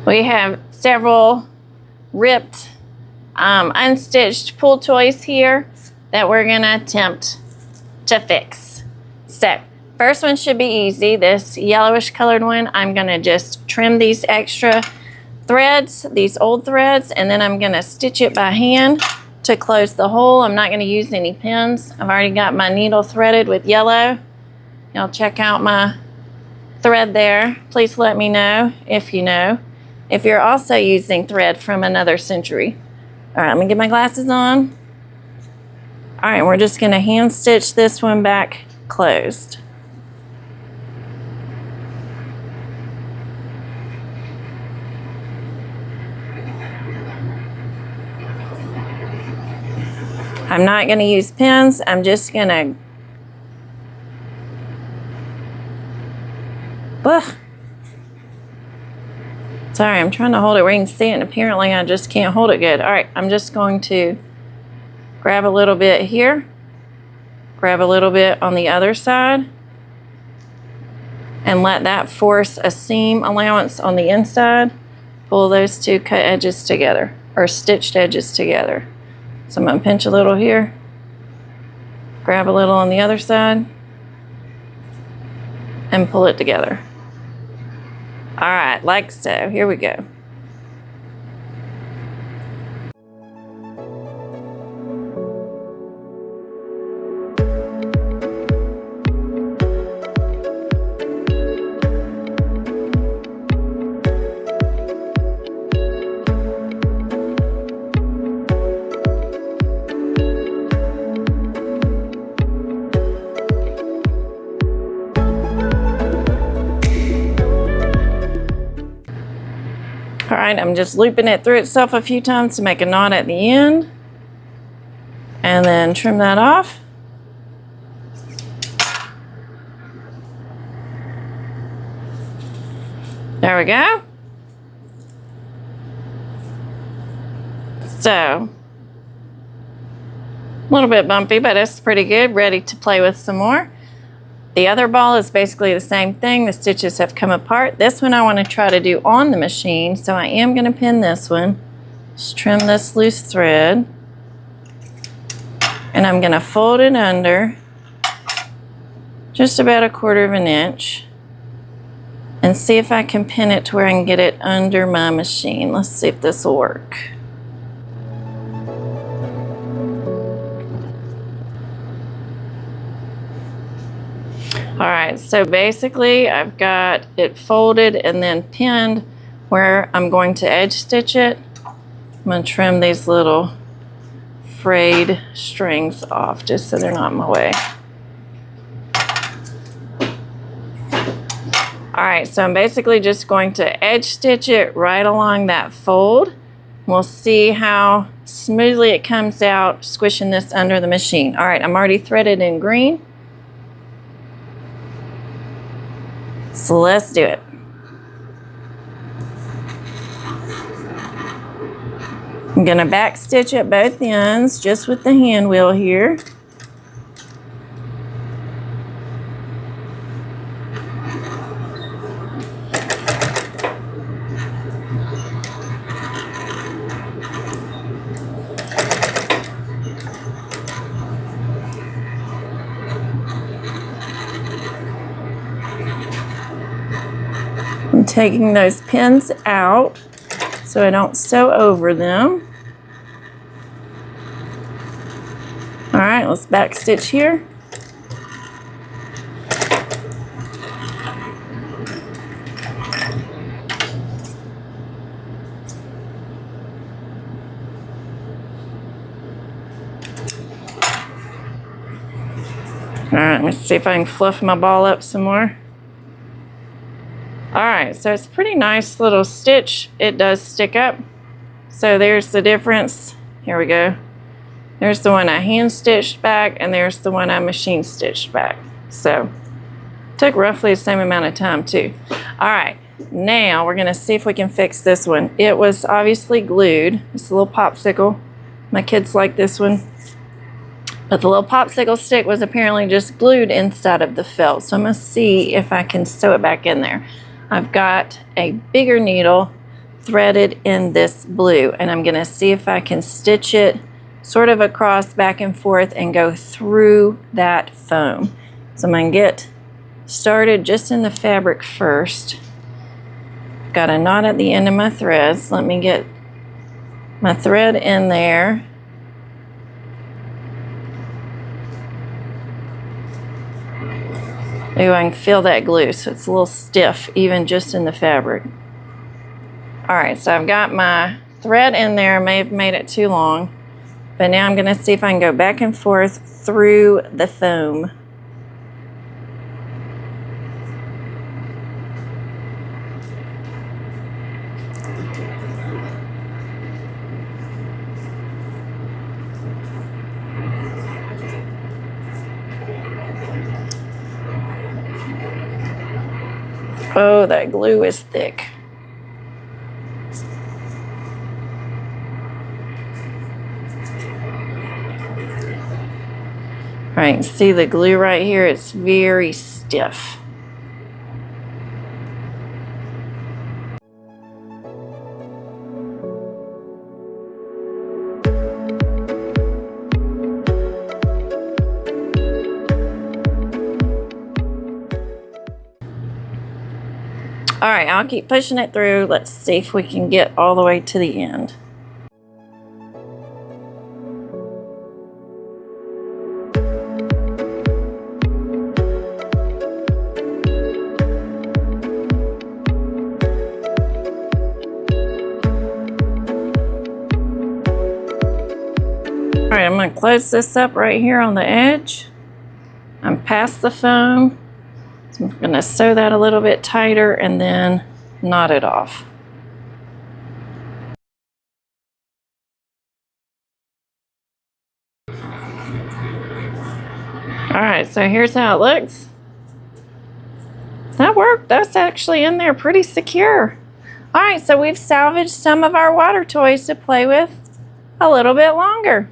We have several ripped, unstitched pull toys here that we're gonna attempt to fix. So, first one should be easy. This yellowish colored one, I'm gonna just trim these extra threads, these old threads, and then I'm gonna stitch it by hand to close the hole. I'm not gonna use any pins. I've already got my needle threaded with yellow. Y'all check out my thread there. Please let me know if you know, if you're also using thread from another century. All right, let me get my glasses on. All right, we're just gonna hand stitch this one back closed. I'm not gonna use pins. I'm just gonna, sorry, I'm trying to hold it where you can see it, and apparently I just can't hold it good. All right, I'm just going to grab a little bit here, grab a little bit on the other side, and let that force a seam allowance on the inside. Pull those two cut edges together, or stitched edges together. So I'm gonna pinch a little here, grab a little on the other side, and pull it together. All right, like so. Here we go. All right, I'm just looping it through itself a few times to make a knot at the end, and then trim that off. There we go. So, a little bit bumpy, but it's pretty good. Ready to play with some more. The other ball is basically the same thing. The stitches have come apart. This one I want to try to do on the machine, so I am going to pin this one. Just trim this loose thread, and I'm going to fold it under just about 1/4 of an inch and see if I can pin it to where I can get it under my machine. Let's see if this will work. All right, so basically I've got it folded and then pinned where I'm going to edge stitch it. I'm going to trim these little frayed strings off just so they're not in my way. All right, so I'm basically just going to edge stitch it right along that fold. We'll see how smoothly it comes out squishing this under the machine. All right, I'm already threaded in green. So let's do it. I'm gonna back stitch at both ends just with the hand wheel here. I'm taking those pins out so I don't sew over them. All right, let's back stitch here. All right, let's see if I can fluff my ball up some more. All right, so it's a pretty nice little stitch. It does stick up. So there's the difference. Here we go. There's the one I hand stitched back, and there's the one I machine stitched back. So took roughly the same amount of time too. All right, now we're gonna see if we can fix this one. It was obviously glued. It's a little popsicle. My kids like this one. But the little popsicle stick was apparently just glued inside of the felt. So I'm gonna see if I can sew it back in there. I've got a bigger needle threaded in this blue, and I'm gonna see if I can stitch it sort of across back and forth and go through that foam. So I'm gonna get started just in the fabric first. Got a knot at the end of my threads. Let me get my thread in there. Ooh, I can feel that glue, so it's a little stiff even just in the fabric. All right, so I've got my thread in there. I may have made it too long, but now I'm gonna see if I can go back and forth through the foam. Oh, that glue is thick. All right, see the glue right here? It's very stiff. All right, I'll keep pushing it through. Let's see if we can get all the way to the end. All right, I'm gonna close this up right here on the edge. I'm past the foam. So I'm gonna sew that a little bit tighter and then knot it off. All right, so here's how it looks. That worked. That's actually in there pretty secure. All right, so we've salvaged some of our water toys to play with a little bit longer.